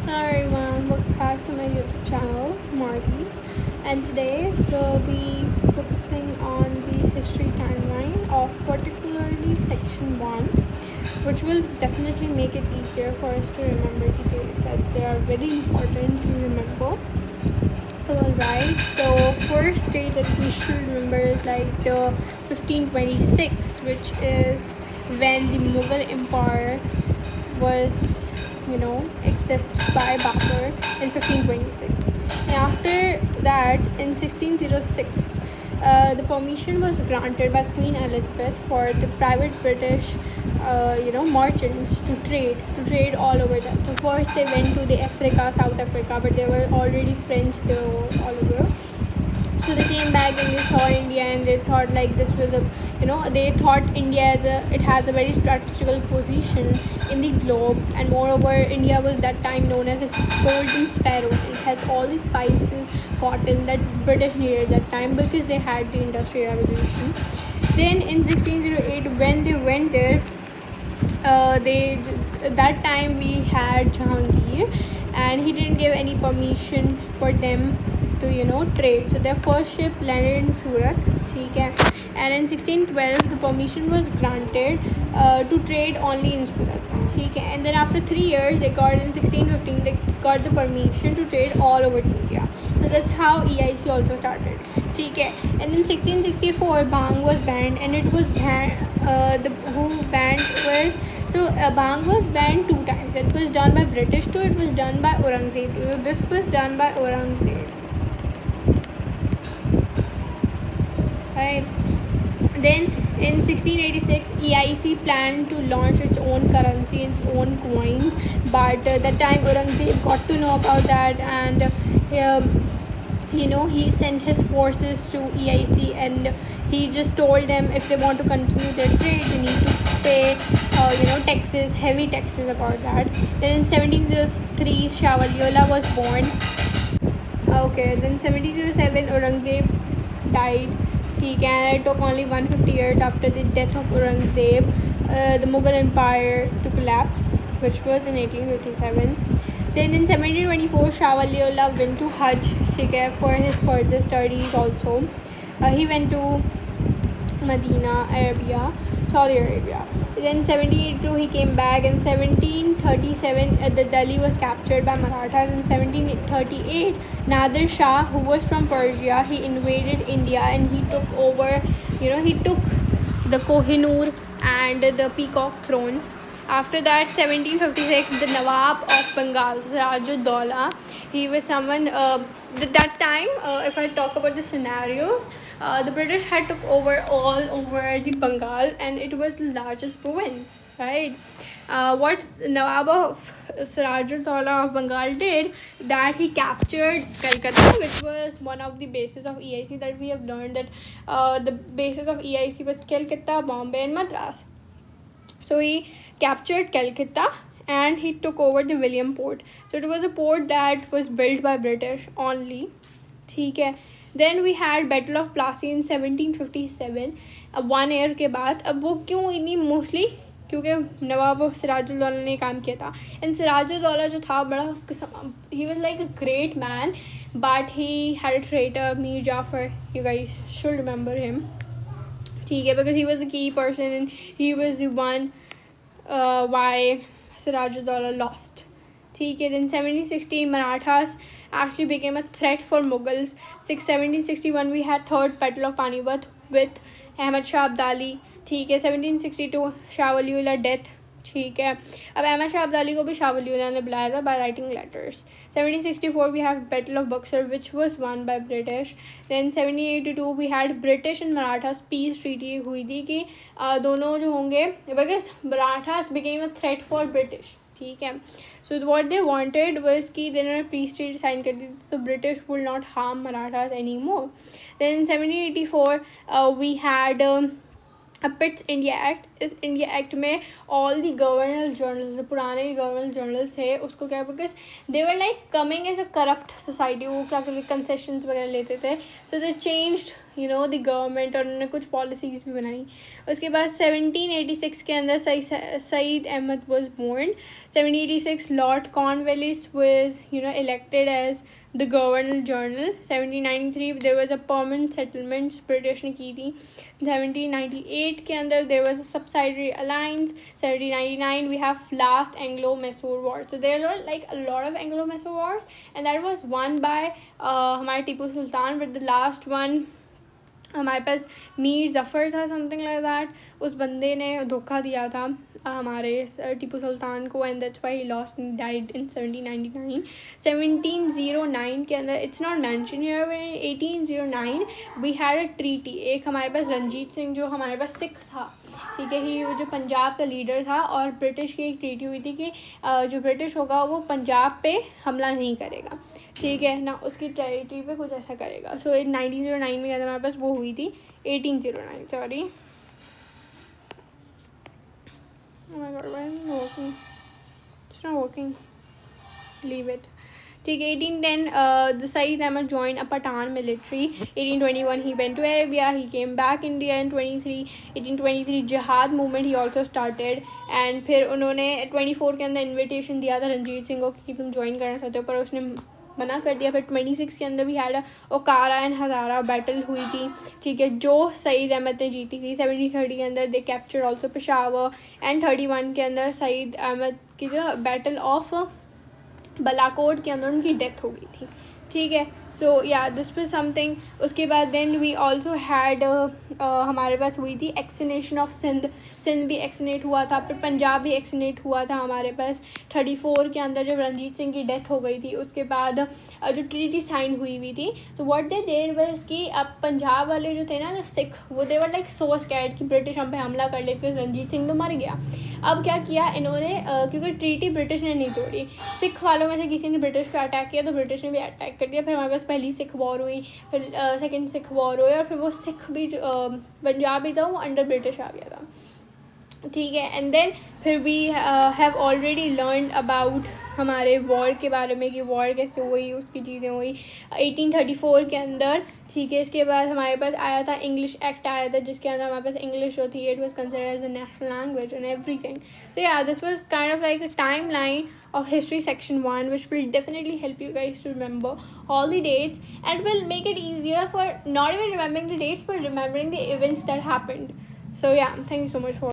Hello everyone, welcome back to my YouTube channel, Smarties, and today we'll be focusing on the history timeline of particularly section 1, which will definitely make it easier for us to remember the dates as they are very important to remember. Alright, so first date that we should remember is like the 1526, which is when the Mughal Empire was exist by Babur in 1526. And after that, in 1606, the permission was granted by Queen Elizabeth for the private British, merchants to trade all over them. So first they went to the Africa, South Africa, but they were already French there all over. So they came back and they saw India and they thought like this was they thought India it has a very strategical position in the globe, and moreover India was that time known as a golden sparrow. It has all the spices, cotton that British needed that time because they had the Industrial Revolution. Then in 1608 when they went there, that time we had Jahangir, and he didn't give any permission for them to trade. So their first ship landed in Surat, and in 1612 the permission was granted to trade only in Surat, and then after 3 years they got in 1615 they got the permission to trade all over India. So that's how EIC also started, and in 1664 bhang was banned, and it was banned bhang was banned 2 times. It was done by British too, it was done by Aurangzeb too. So this was done by Aurangzeb. Right. Then in 1686 EIC planned to launch its own currency, its own coins, but that time Aurangzeb got to know about that, and he sent his forces to EIC, and he just told them if they want to continue their trade they need to pay taxes, heavy taxes about that. Then in 1703 Shah Waliullah was born. Okay, then 1707 Aurangzeb died. And it took only 150 years after the death of Aurangzeb, the Mughal Empire to collapse, which was in 1857. Then in 1724 Shah Waliullah went to Hajj for his further studies also. He went to Medina, Saudi Arabia. Then 1782 he came back. In 1737 the Delhi was captured by Marathas. In 1738 Nadir Shah, who was from Persia, he invaded India and he took over, he took the Kohinoor and the Peacock throne. After that 1756 the Nawab of Bengal, Siraj-ud-Daulah, he was someone at that time, if I talk about the scenarios, the British had took over all over the Bengal, and it was the largest province, right? What Nawab of Siraj-ud-Daulah of Bengal did, that he captured Calcutta, which was one of the bases of EIC that we have learned, that the bases of EIC was Calcutta, Bombay and Madras. So he captured Calcutta and he took over the William Port. So it was a port that was built by British only. Then we had Battle of Plassey in 1757. अब 1 year के बाद, अब वो क्यों इतनी mostly, क्योंकि नवाब सिराजुद्दौला ने काम किया था. एंड सिराजुद्दौला जो था बड़ा, he was like a great man, but he had a traitor Mir Jafar. You guys should remember him, because he was the key person and he was the one why Siraj-ud-Daulah lost. Then 1716 Marathas actually became a threat for Mughals. 1761 we had third battle of Panipat with Ahmad Shah Abdali. 1762 Shah Waliullah death. अब अहमद शाह अब्दाली को भी शाह वलीउल्लाह ने बुलाया था by writing letters. 1764 we had Battle of Buxar, which was won by British. Then 1782 we had British and Marathas peace treaty हुई थी कि दोनों जो होंगे, because Marathas became a threat for British. So what they wanted was कि they peace treaty sign कर दी तो British will not harm Marathas anymore. Then 1784 we had Pitt's India Act. इस इंडिया एक्ट में ऑल दी गवर्नल जर्नल्स, जो पुराने governor generals थे उसको क्या, because they were like coming as a corrupt society, वो क्या कहते कंसेशंस वगैरह लेते थे. So they changed the government, और उन्होंने कुछ पॉलिसीज़ भी बनाई. उसके बाद 1786 के अंदर Syed Ahmad was born. 1786 Lord Cornwallis was elected as the governor general. 1793 there was a permanent settlements British ने की थी. 1798 के अंदर there was a subsidiary alliance. 1799 we have last Anglo Mysore war. So there are like a lot of Anglo Mysore wars and that was won by हमारे Tipu Sultan, but the last one हमारे पास मीर ज़फ़र था, something like that. उस बंदे ने धोखा दिया था हमारे टीपू सुल्तान को, and that's why he lost and died in 1799. 1709 के अंदर, it's not mention here, 1809 we had a treaty. एक हमारे पास रंजीत सिंह जो हमारे पास सिख था, ठीक है, ही वो जो पंजाब का लीडर था, और ब्रिटिश की एक ट्रीटी हुई थी कि जो ब्रिटिश होगा वो पंजाब पे हमला नहीं करेगा, ठीक है ना, उसकी टेरिटरी पे कुछ ऐसा करेगा. सो 1909 में हमारे पास वो हुई थी. 1809 sorry. Oh my god, why isn't it working? It's not working. Leave it. ठीक है. 1810 the Saeed Ahmad joined a Pathan military. 1821 he went to Arabia. He came back India in 1823 jihad movement he also started. and फिर उन्होंने 24 के अंदर invitation दिया था रंजीत सिंह को कि तुम ज्वाइन करना चाहते हो, पर उसने मना कर दिया. फिर 26 के अंदर भी had Okara and Hazara battle हुई थी, ठीक है, जो सईद अहमद ने जीती थी. 1730 के अंदर they capture also Peshawar. And 31 के अंदर सईद अहमद की जो बैटल ऑफ बालाकोट के अंदर उनकी डेथ हो गई थी, ठीक है. सो या दिस वाज समथिंग. उसके बाद देन वी ऑल्सो हैड हमारे पास हुई थी एक्सनेशन ऑफ सिंध. सिंध भी एक्सनेट हुआ था. फिर पंजाब भी एक्सनेट हुआ था हमारे पास 34 के अंदर, जब रंजीत सिंह की डेथ हो गई थी. उसके बाद जो ट्रीटी साइन हुई थी, तो व्हाट दे देर वाज कि अब पंजाब वाले जो थे ना सिख, वो दे वर लाइक सो स्कैर्ड कि ब्रिटिश हम पे हमला कर ले, बिकॉज रंजीत सिंह तो मर गया. अब क्या किया इन्होंने, क्योंकि ट्रीटी ब्रिटिश ने नहीं तोड़ी, सिख वालों में से किसी ने ब्रिटिश पर अटैक किया, तो ब्रिटिश ने भी अटैक कर दिया. फिर हमारे पास पहली सिख वॉर हुई, फिर सेकंड सिख वॉर हुई, और फिर वो सिख भी पंजाब भी था वो अंडर ब्रिटिश आ गया था, ठीक है. एंड देन फिर we have already learn about हमारे वॉर के बारे में कि वॉर कैसे हुई, उसकी चीज़ें हुई 1834 के अंदर, ठीक है. इसके बाद हमारे पास आया था इंग्लिश एक्ट आया था, जिसके अंदर हमारे पास इंग्लिश जो थी it was considered as a national language and everything. So yeah this was kind of like the time line of history section 1, which will definitely help you guys to remember all the dates and will make it easier for not even remembering the dates but remembering the events that happened. So yeah, thank you so much for